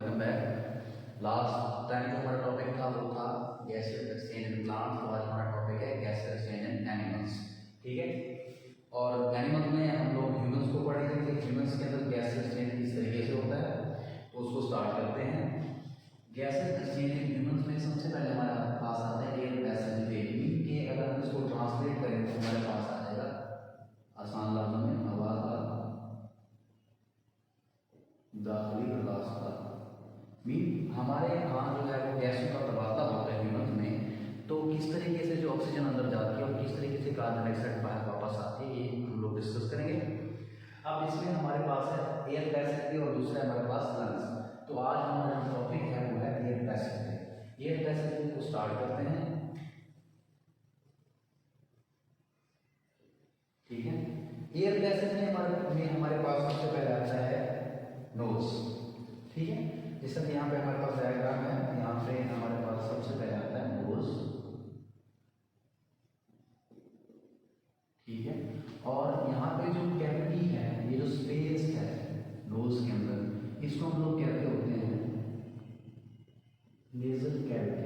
Welcome back. Last time जो हमारा topic था वो था गैसेस एक्सचेंज इन प्लांट्स। तो आज हमारा टॉपिक है गैसेस एक्सचेंज इन एनिमल्स। ठीक है, और एनिमल्स में हम लोग ह्यूमंस को पढ़ेंगे कि ह्यूमंस के अंदर गैसेस एक्सचेंज किस तरीके से होता है, तो उसको स्टार्ट करते हैं। गैसेस एक्सचेंज इन ह्यूमंस में सबसे पहले हमारे पास आता है एयर पैसेज वे, कि अगर हम इसको ट्रांसलेट करें तो हमारे पास आ जाएगा आसान लफ्ज़ों में हवा का दाखिली रास्ता। मीन हमारे यहाँ जो है वो गैसों का तबादला होता है ह्यूमंस में, तो किस तरीके से जो ऑक्सीजन अंदर जाती है और किस तरीके से कार्बन डाइऑक्साइड बाहर वापस आती है, ये हम लोग डिस्कस करेंगे। अब इसमें हमारे पास है एयर पैसेज और दूसरा हमारे पास लंग्स। तो आज हमारा जो टॉपिक है वो है एयर पैसेज। एयर पैसेज को स्टार्ट करते हैं। ठीक है, एयर पैसेज में हमारे पास सबसे पहले आता है नोज। ठीक है, जैसा कि यहाँ पे हमारे पास डायग्राम है, यहाँ पे हमारे पास सबसे पहले आता है नोज। ठीक है, और यहाँ पे जो कैविटी है, ये जो स्पेस है नोज के अंदर, इसको हम लोग कहते होते हैं नेजल कैविटी।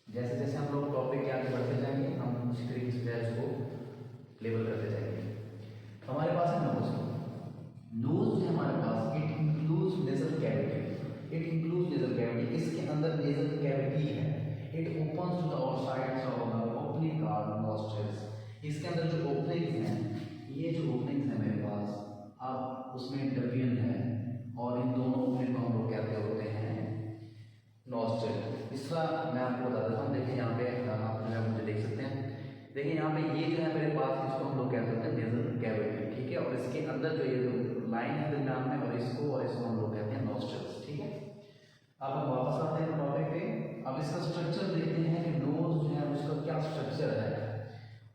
जैसे जैसे हम लोग टॉपिक के आगे बढ़ते जाएंगे, हम उसी तरीके से इसको लेबल करते जाएंगे। हमारे पास है नोज। नोज है हमारे पास, it includes nasal cavity. It includes nasal cavity, इसके अंदर नेजल कैविटी है। It opens to the outsides of the opening or nostrils. इसके अंदर जो ओपनिंग्स हैं, ये जो ओपनिंग्स है मेरे पास, अब उसमें इंटरव्यून है, और इन दोनों ओपनिंग को हम लोग कहते होते हैं नॉस्ट्रल। इसका मैं आपको बता देता हूँ। देखिए यहाँ पे आप जो है मुझे देख सकते हैं। देखिए यहाँ पे ये जो है मेरे पास, इसको हम लोग कहते हैं नेजल कैविटी। ठीक है, और इसके अंदर जो ये जो लाइन है दरमियान में, और इसको हम लोग कहते हैं नॉस्ट्रल्स। ठीक है, अब हम वापस आते हैं टॉपिक पे। अब इसका स्ट्रक्चर देखते हैं कि नोज जो है उसका क्या स्ट्रक्चर है।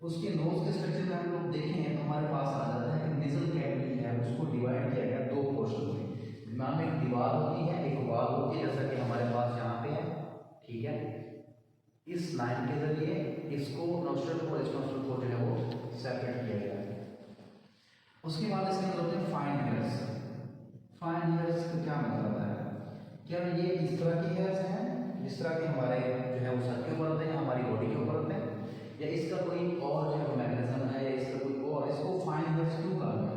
उसके नोज के स्ट्रक्चर में हम लोग देखें तो हमारे पास आ जाता है कि नेजल कैविटी है, उसको डिवाइड किया गया दो पोर्शन में। दरमियान में एक दीवार होती है, एक वाल होती है, जैसा कि हमारे पास यहाँ पे है। ठीक है, इस लाइन के जरिए इसको नॉस्ट्रल और इस नॉस्ट्रल को जो है वो सेपरेट किया गया है। उसके बाद इसके अंदर होते हैं फाइन हेयर्स। फाइन हेयर्स का क्या मतलब है? क्या ये इस तरह की हेयर्स हैं जिस तरह के हमारे जो है वो सर के ऊपर होते हैं, हमारी बॉडी के ऊपर होते हैं, या इसका कोई और जो है मैकेनिज्म है, या इसका कोई और? इसको फाइन हेयर्स क्यों कहा गया,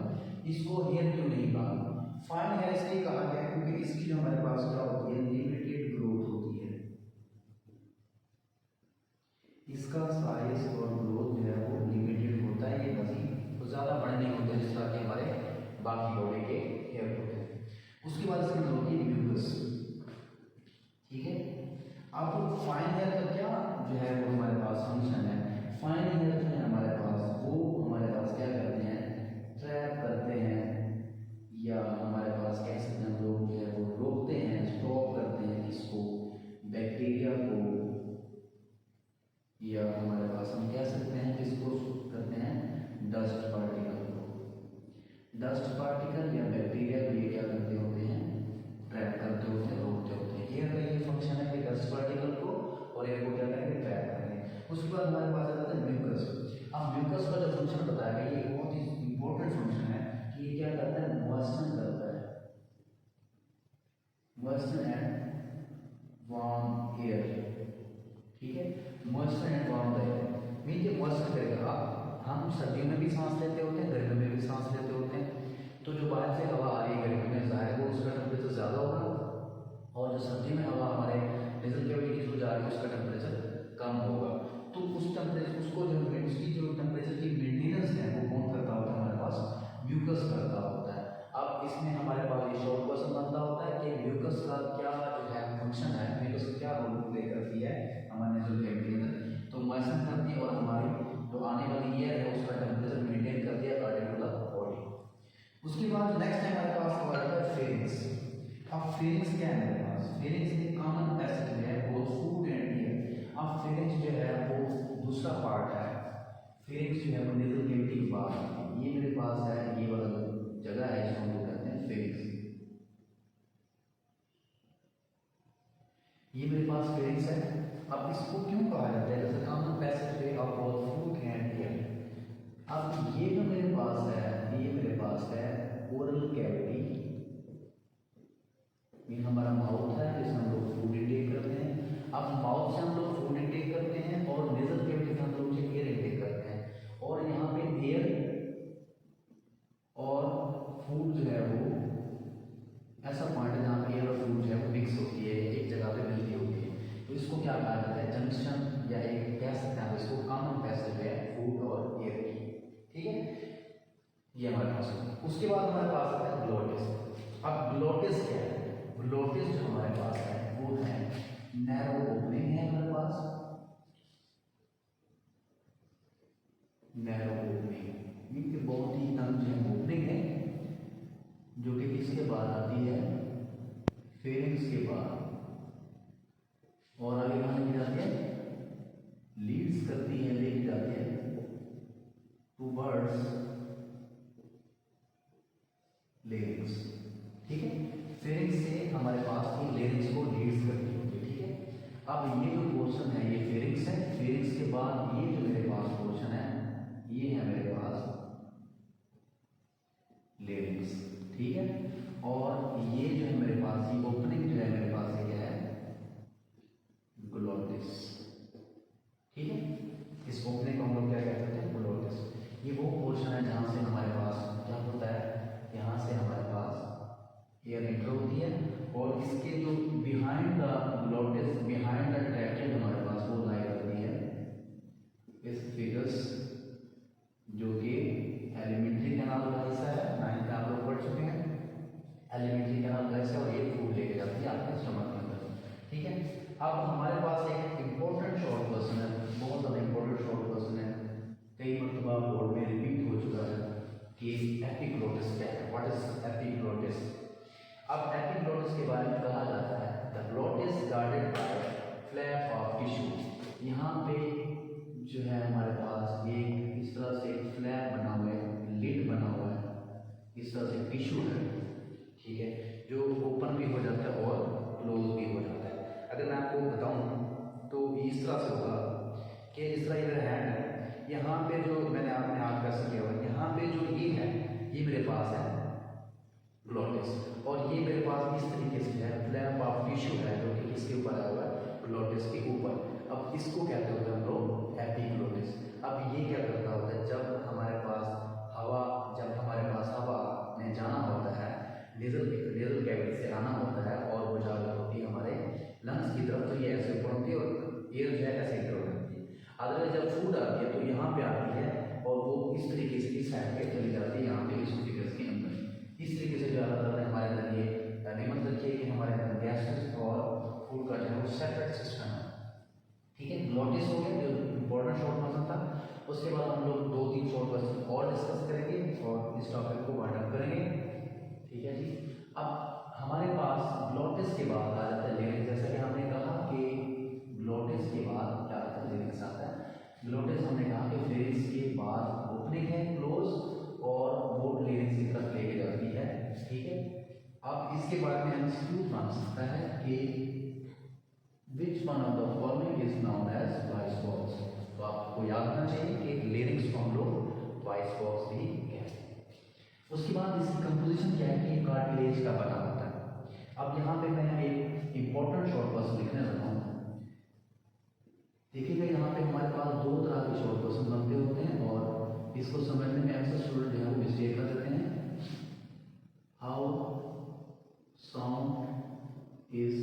इसको हेयर क्यों नहीं कहा? फाइन हेयर्स नहीं कहा गया क्योंकि इसकी जो हमारे पास क्या होती है, लिमिटेड ग्रोथ होती है। इसका साइज और ग्रोथ जो है वो लिमिटेड होता है, ये मजीद तो ज़्यादा बड़े नहीं होते जिस तरह के हमारे बाकी बॉडी के हेयर होते हैं। उसके बाद इसके अंदर होती है म्यूकस। ठीक है, अब फाइन हेयर का क्या जो है वो हमारे पास फंक्शन है? फाइन हेयर जो है हमारे पास, वो हमारे पास क्या करते हैं, ट्रैप करते हैं, या हमारे पास कह सकते हैं हम लोग जो है वो रोकते हैं, स्टॉप करते हैं इसको, बैक्टीरिया को, या हमारे पास हम कह सकते हैं कि इसको करते हैं डस्ट पार्टिकल को। डस्ट पार्टिकल या बैक्टीरिया को ये क्या करते होते हैं, ट्रैप करते होते हैं, रोकते होते हैं। हेयर का ये फंक्शन है कि डस्ट पार्टिकल को और एयर को क्या करेंगे, ट्रैप करेंगे। उसके बाद हमारे पास आ जाता है म्यूकस। अब म्यूकस का जो फंक्शन बताया गया, ये बहुत ही इंपॉर्टेंट फंक्शन है कि ये क्या करता है, मॉइस्चर करता है, मॉइस्चर एंड वार्म एयर। ठीक है, moisture and warm air mean ये मॉइस्चर करेगा। हम सर्दियों में भी सांस लेते होते हैं, गर्मियों में भी सांस लेते होते हैं, तो जो बाहर से हवा आ रही है गर्मी में, जाहिर वो उसका टेम्परेचर ज़्यादा होगा, और जो सर्दी में हवा हमारे नेजल कैविटी की जा रही है उसका टेम्परेचर कम होगा। तो उस टेम्परेचर उसको जो उसकी जो टेम्परेचर की मेंटेनेंस है वो कौन करता होता है, हमारे पास म्यूकस करता होता है। अब इसमें हमारे पास ये शॉर्ट क्वेश्चन बनता होता है कि म्यूकस का क्या जो है फंक्शन है, म्यूकस का क्या रोल प्ले करती है हमारे नेजल कैविटी के अंदर? तो मॉइस्चर करती है, और हमारी जो आने वाली ईयर है उसका टेम्परेचर मेंटेन करती है अकॉर्डिंग टू द बॉडी। उसके बाद नेक्स्ट हमारे पास आ जाता है फेरिंग्स। अब फेरिंग्स क्या है मेरे पास? फेरिंग्स एक कॉमन पैसेज है बोथ फूड एंड ईयर। अब फेरिंग्स जो है वो दूसरा पार्ट है। फेरिंग्स जो है वो नेजल कैविटी के बाद, ये मेरे पास है, ये वाला जगह है जिसको हम लोग कहते हैं फेरिंग्स। ये मेरे पास फेरिंग्स है। अब इसको क्यों कहा जाता है, जैसे common passage way of both food and air. अब ये जो मेरे पास है, ये मेरे पास है ओरल कैविटी, ये हमारे पास है। उसके बाद हमारे पास आता है ग्लोटिस। अब ग्लोटिस क्या है? ग्लोटिस जो हमारे पास है वो है नैरो ओपनिंग है हमारे पास, नैरो ओपनिंग। ये बहुत ही तंग जो है ओपनिंग है, जो कि किसके बाद आती है? फेरिंग्स के बाद, और आगे कहाँ लेके जाती है? लीड्स करती है, लेके जाती है टूवर्ड्स लेरिंग्स। ठीक है, फेरिंग्स से हमारे पास ये लेरिंग्स को लीड्स करती होगी। ठीक है, अब ये जो पोर्शन है ये फेरिंग्स है, फेरिंग्स के बाद ये जो मेरे पास पोर्शन है ये है मेरे पास लेरिंग्स। ठीक है, और ये जो है मेरे पास ये ओपनिंग जो है मेरे पास ये क्या है? ग्लोटिस। ठीक है, इस ओपनिंग को हम लोग क्या कहते हैं? ग्लोटिस। ये वो पोर्शन है जहाँ से हमारे पास क्या होता है? यहाँ से हमारे पास एयर एंटर होती है, और इसके जो behind the glottis, behind the tracking हमारे पास वो लाई करती है इस फिगर्स, जो कि एलिमेंट्री कैनाल का हिस्सा है। 9th में आप लोग पढ़ चुके हैं एलिमेंट्री कैनाल का हिस्सा, और ये फूड लेके जाती है आपके स्टमक के अंदर। ठीक है, अब हमारे पास एक इम्पोर्टेंट शॉर्ट क्वेश्चन है, बहुत ज़्यादा इम्पोर्टेंट शॉर्ट क्वेश्चन है, कई मरतबा बोर्ड में रिपीट हो चुका है कि एपिग्लोटिस क्या है? What is epiglottis? अब एपिग्लोटिस के बारे में कहा जाता है the glottis guarded by flap of tissue. यहाँ पे जो है हमारे पास एक इस तरह से फ्लैप बना हुआ है, लिड बना हुआ है, इस तरह से टिश्यू है। ठीक है, जो ओपन भी हो जाता है और क्लोज भी हो जाता है। अगर मैं आपको बताऊं तो इस तरह से होगा कि इस तरह ये हैंड है, यहाँ पे जो मैंने आपने हाथ का किया हुआ है, यहाँ पे जो ये है ये मेरे पास है ग्लोटिस, और ये मेरे पास इस तरीके से है फ्लैप ऑफ टिश्यू है, जो कि इसके ऊपर आया हुआ है ग्लोटिस के ऊपर। अब इसको कहते होते हैं हम लोग एपिग्लोटिस। अब ये क्या करता होता है? जब हमारे पास हवा में जाना होता है, नेजल कैविटी से आना होता है और वो जाकर होती है हमारे लंग्स की तरफ, तो ये ऐसे ऊपर होती है और एयर जो है ऐसे इंटर हो जाती है। अदरवाइज जब फूड आती है तो यहाँ पे आती है और वो इस तरीके से इस साइड पे चली जाती है, यहाँ पे इस फिगर्स के अंदर। इस तरीके से ज़्यादातर हमारे अंदर ये नियमन रखिए कि हमारे अंदर गैसेस और फूड का जो है वो सेपरेट सिस्टम है। ठीक है, ग्लोटिस हो गया जो इम्पोर्टेंट शॉर्ट क्वेश्चन था। उसके बाद हम लोग 2-3 शॉर्ट क्वेश्चन और डिस्कस करेंगे और इस टॉपिक को वाइंड अप करेंगे। ठीक है जी, अब हमारे पास ग्लोटिस के बाद आ जाता है लेरिंग्स। जैसा कि हमने कहा कि ग्लोटिस के बाद क्या आता है? लेरिंग्स आता है। ग्लोटिस हमने कहा कि फेरिंग्स के बाद ओपनिंग है क्लोज, और वो लेरिंग्स की तरफ लेके जाती है। ठीक है, अब इसके बारे में एमसीक्यू बन सकता है कि which one of the following is known as voice box. तो आपको याद रखना चाहिए कि लेरिंग्स को हम लोग वॉइस बॉक्स भी कहते हैं। उसके बाद इसकी कंपोजिशन क्या है कि ये कार्टिलेज का बना होता है। अब यहाँ पे मैं एक इम्पोर्टेंट शॉर्ट क्वेश्चन लिखने लगा हूँ। देखिएगा यहाँ पे हमारे पास 2 तरह के शॉर्ट क्वेश्चन बनते होते हैं, और इसको समझने में अक्सर स्टूडेंट जो है वो मिस्टेक कर देते हैं। How sound is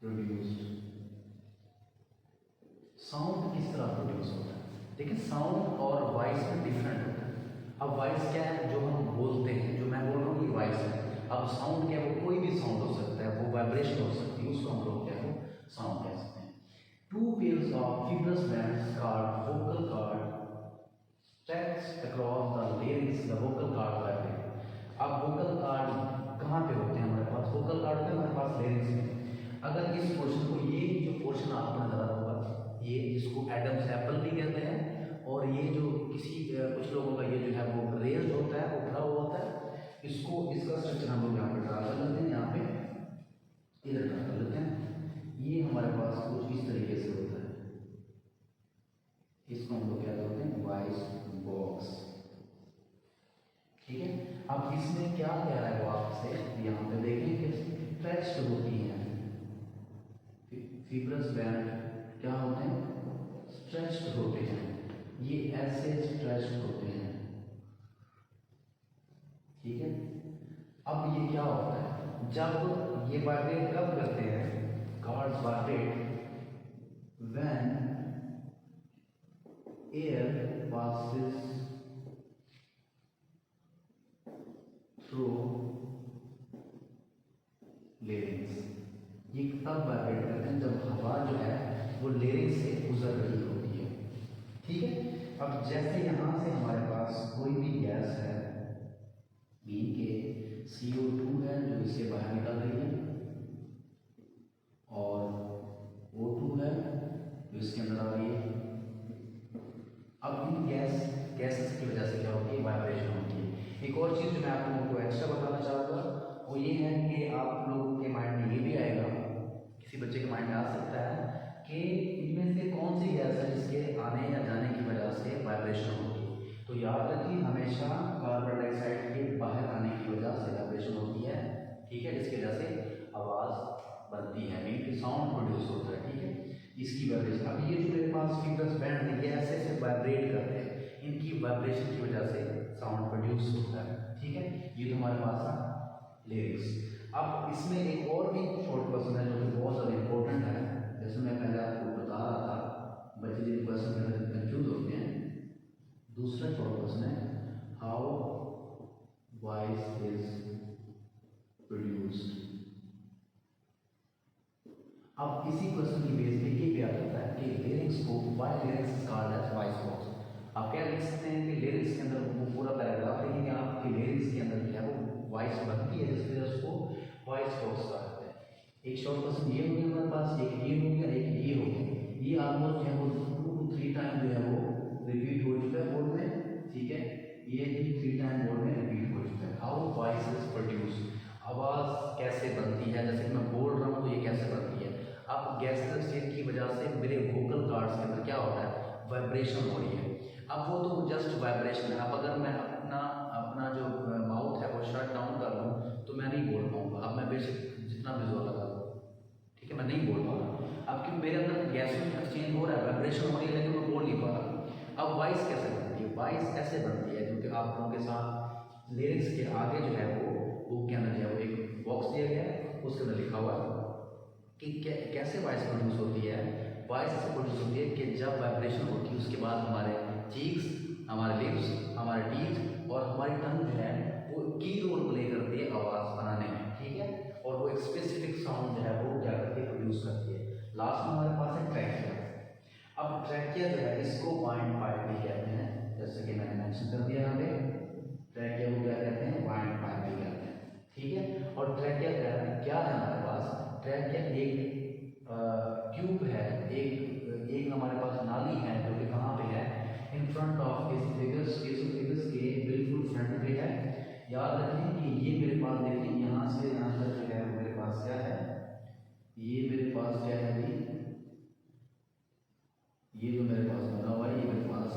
produced. Sound किस तरह प्रोड्यूस होता है? देखिए, साउंड और वॉइस में डिफरेंट होता है। अब वॉइस क्या है? जो हम बोलते हैं, जो मैं बोल रहा हूँ ये वॉइस है। अब साउंड क्या है? वो कोई भी साउंड हो सकता है, वो वाइब्रेशन हो सकती है, उसको हम लोग क्या है साउंड कह सकते हैं। 2 pairs of fibrous bands called vocal cord stretch across the larynx, the vocal cord vibrate। अब vocal cord कहाँ पे होते हैं हमारे पास? vocal cord पे हमारे पास larynx में। अगर इस पोर्शन को, ये जो पोर्शन आपको नजर आ रहा होगा, ये जिसको एडम्स एप्पल भी कहते हैं, और ये जो कुछ लोगों का ये जो है वो रेज्ड होता है, उभरा हुआ होता है, इसको इसका स्ट्रक्चर हम लोग यहाँ पे ड्रा कर लेते हैं, यहाँ पे इधर ड्रा कर लेते हैं। ये हमारे पास कुछ इस तरीके से होता है, इसको हम लोग क्या करते हैं? Voice box. ठीक है, अब इसमें क्या कह रहा है वो आपसे? यहाँ पे देखें कि स्ट्रेच्ड होती है, फिब्रस बैंड क्या होते हैं? स्ट्रेच्ड होते हैं, ये ऐसे स्ट्रेच्ड होते हैं। ठीक है, अब ये क्या होता है? जब ये वाइब्रेट कब करते हैं? Cords vibrate when air passes through larynx. ये तब वाइब्रेट करते हैं जब हवा जो है वो लेरिंग्स से गुजर रही होती है। ठीक है, अब जैसे यहाँ से हमारे पास कोई भी गैस है बी के CO2 है जो इससे बाहर निकल रही है, और O2 है जो इसके अंदर आ रही है। अब इन गैसेस की वजह से क्या होती है, वाइब्रेशन होती है। एक और चीज़ जो मैं आप लोगों को एक्स्ट्रा बताना चाहूँगा वो ये है कि आप लोगों के माइंड में ये भी आएगा, किसी बच्चे के माइंड में आ सकता है कि इनमें से कौन सी गैस है जिसके आने या जाने की वजह से वाइब्रेशन होती है। तो याद रखिए हमेशा कार्बन डाइऑक्साइड के बाहर आने की वजह से वाइब्रेशन होती है। ठीक है, जिसकी वजह से आवाज़ बनती है, मीन की साउंड प्रोड्यूस होता है। ठीक है, इसकी वाइब्रेशन। अब ये जो मेरे पास फिंगर्स बैंड है ये ऐसे ऐसे वाइब्रेट करते हैं, इनकी वाइब्रेशन की वजह से साउंड प्रोड्यूस होता है। ठीक है, ये तो हमारे पास था लिरिक्स। अब इसमें एक और भी शॉर्ट क्वेश्चन है जो कि बहुत ज़्यादा इंपॉर्टेंट है। जैसे मैं पहले आपको बता रहा था, बच्चे जिन क्वेश्चन में कंफ्यूज होते हैं। दूसरा शॉर्ट क्वेश्चन है हाउ वॉइस इज प्रोड्यूस्ड। अब इसी क्वेश्चन की बेस पे ये भी आ जाता है कि लिरिक्स को why lyrics is called as voice box. आप क्या लिख सकते हैं कि लिरिक्स के अंदर वो पूरा पैराग्राफ लिखेंगे आपके लिरिक्स के अंदर जो है वो वॉइस बनती है, जिसकी वजह से उसको वॉइस बॉक्स कहते हैं। एक शॉर्ट क्वेश्चन ये हो गया हमारे पास, एक ये हो गया, एक ये हो गया। ये ऑलमोस्ट जो है वो 2 to 3 टाइम जो है वो रिपीट हो चुका है बोर्ड में। ठीक है, ये भी 3 टाइम बोर्ड में रिपीट हो चुका है। हाउ वॉइस इज प्रोड्यूस, आवाज़ कैसे बनती है, जैसे कि मैं बोल रहा हूँ तो ये कैसे बनती है। अब गैस्ट्रिक स्टेट की वजह से मेरे वोकल कार्ड्स के अंदर क्या होता है, वाइब्रेशन हो रही है। अब वो तो जस्ट वाइब्रेशन है। अब अगर मैं अपना जो माउथ है वो शट डाउन कर लूँ तो मैं नहीं बोल पाऊँगा। अब मैं बेशक जितना भी जोर लगा दूँ, ठीक है, मैं नहीं बोल पा रहा। अब क्योंकि मेरे अंदर गैसेस एक्सचेंज हो रहा है, वाइब्रेशन हो रही है, लेकिन मैं बोल नहीं पा रहा। अब वॉइस कैसे बनती है, वॉइस ऐसे बनती है क्योंकि आप लोगों के साथ लिरिक्स के आगे जो है वो बुक के अंदर जो है वो एक बॉक्स दिया गया है, उसके अंदर लिखा हुआ है कि कैसे वॉइस प्रोड्यूस होती है। वॉइस ऐसे प्रोड्यूस होती है कि जब वाइब्रेशन होती है उसके बाद हमारे चीक्स, हमारे लिप्स, हमारे टीथ और हमारी टंग जो है वो की रोल प्ले करती है आवाज़ बनाने में। ठीक है, और वो एक स्पेसिफिक साउंड जो है वो क्या करती है, प्रोड्यूस करती है। लास्ट में हमारे पास है ट्रैकिया। अब ट्रैकिया जो है इसको वाइंड पाइप भी कहते हैं, जैसे कि मैंने मेंशन कर दिया यहाँ पे। ट्रैकिया को क्या कहते हैं, वाइंड पाइप भी कहते हैं। ठीक है, और ट्रैकिया क्या है हमारे पास, ट्रैकिया एक ट्यूब है, एक हमारे पास नाली है जो कि कहाँ पे है, इन फ्रंट ऑफ एसोफेगस के बिल्कुल फ्रंट पे है। याद रखें कि ये मेरे पास देखिए यहाँ से यहाँ तक जो है मेरे पास क्या है, ये मेरे पास क्या है जी, ये जो मेरे पास बना हुआ है ये मेरे पास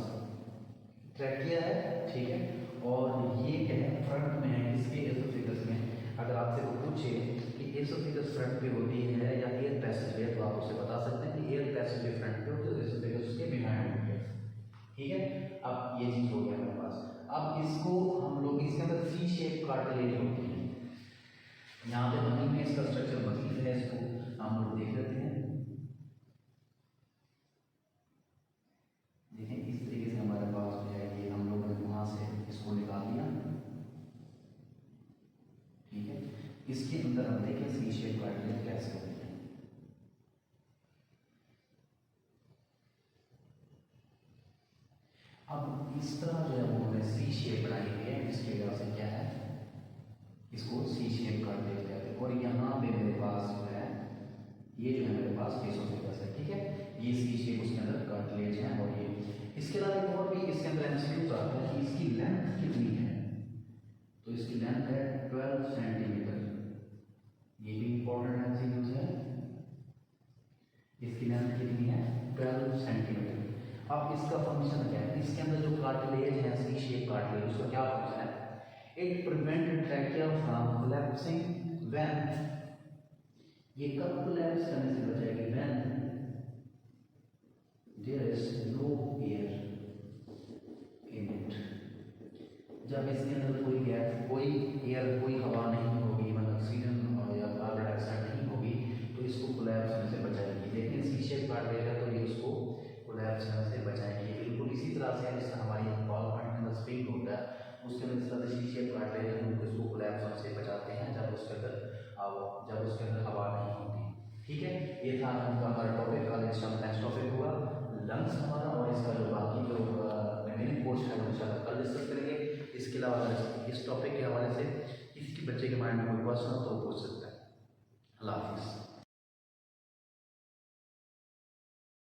ट्रैकिया है। ठीक है, और ये क्या है, फ्रंट में है इसके एसोफेगस में। अगर आपसे वो पूछे कि एसोफेगस फ्रंट पे होती है या एयर पैसेज वे, तो आप उसे बता सकते हैं कि एयर पैसेज वे फ्रंट पे होती है, एसोफेगस उसके बिहाइंड होती है। ठीक है, अब ये चीज़ हो गया मेरे पास। अब इसको हम लोग इसके अंदर सी शेप कार्टिलेज होती है, यहाँ पे बनी में इसका स्ट्रक्चर मजीद है, इसको हम लोग देख लेते हैं। देखें इस तरीके से हमारे पास जो है ये हम लोगों ने वहाँ से इसको निकाल दिया। ठीक है, इसके अंदर हम देखें सी शेप कार्टिलेज कैसे होती है। अब इस तरह जो है वो हमें सी शेप बनाई हुई है, जिसकी वजह से क्या है, इसको सी शेप कार्टिलेज कहते हैं। और यहाँ पे मेरे पास जो है ये जो है मेरे पास एसोफेगस है। ठीक है, ये सी शेप उसके अंदर कार्टिलेज है। और ये इसके अलावा एक और भी इसके अंदर एमसीक्यूज आता है कि इसकी लेंथ कितनी है, तो इसकी लेंथ है 12 सेंटीमीटर। ये भी इंपॉर्टेंट एमसीक्यूज है, इसकी लेंथ कितनी है 12 सेंटीमीटर। अब इसका फंक्शन क्या है, इसके अंदर जो कार्टिलेज है सी शेप कार्टिलेज, उसका क्या फंक्शन है, it prevent trachea from collapsing when, ये कब कोलैप्स करने से बचाएगी, when there is no air in it, जब इसके अंदर कोई गैस, कोई एयर, कोई हवा नहीं होगी, मतलब ऑक्सीजन या कार्बन डाइऑक्साइड नहीं होगी, तो इसको कोलैप्स होने से बचाएगी। लेकिन सी शेप कार्टिलेज है तो ये उसको कोलैप्स होने से बचाएगी। बिल्कुल इसी तरह से जैसे हमारी बॉल पॉइंट के अंदर स्प्रिंग होता है, उसके अंदर इस तरह से शीशे काट लेते हैं, उनको इसको कोलैप्स होने से बचाते हैं जब उसके अंदर हवा नहीं होती। ठीक है, ये था हमारा टॉपिक। नेक्स्ट टॉपिक होगा लंग्स हमारा, और इसका जो बाकी जो रिमेनिंग कोर्स है वो इंशाल्लाह कल डिस्कस करेंगे। इसके अलावा अगर इस टॉपिक के हवाले से किसी के बच्चे के माइंड में कोई क्वेश्चन हो तो वो पूछ सकता है। अल्लाह हाफिज़।